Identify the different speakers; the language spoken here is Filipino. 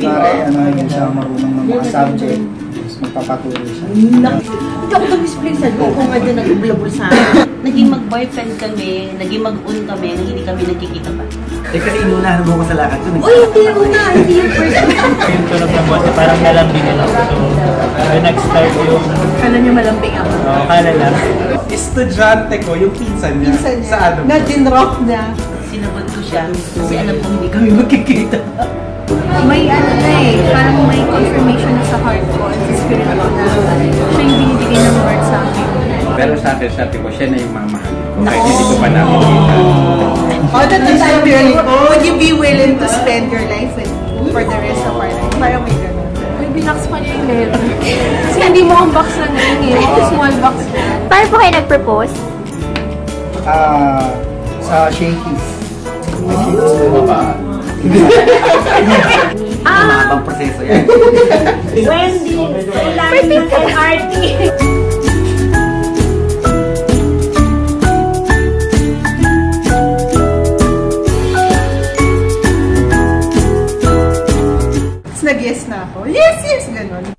Speaker 1: Pare, yun siya marunong ng mga subject. Magpapatuloy siya.
Speaker 2: Ito ako nag-explain ko kung nga din nag-ublabol sa akin. Naging mag-boyfriend kami, naging mag-un kami, hindi kami nagkikita pa.
Speaker 3: Kasi inunahan mo ko sa lakad ko.
Speaker 2: Uy, hindi una, hindi yung first.
Speaker 4: Yung tunog ng boss, parang malambing lang. So, nag-start yung...
Speaker 2: Kala niyo malambing ako?
Speaker 4: Oo, kala lang.
Speaker 3: Estudyante ko, yung pinsan niya. Sa ano?
Speaker 2: Na dinrock niya. Sinabot ko siya kasi alam kong hindi kami magkikita.
Speaker 5: May ano na parang may confirmation na sa heart ko at sa spirit ko na siya yung binibigay ng word sa akin.
Speaker 6: Pero sa akin, sabi ko, siya na yung mamahalin ko. Kahit hindi ko pa nakikita.
Speaker 2: Would you be willing to spend your life with me for the rest of our life? Parang may ganun.
Speaker 5: May binax pa niya yung letter. Kasi hindi mo ang box lang ngayon small box na.
Speaker 7: Paano po kayo nag-propose?
Speaker 1: Sa Shakey's.
Speaker 3: Mahabang proseso yan.
Speaker 2: Wendy, Elaine, and Artie. Nag-yes na ako. Yes, yes, gano'n.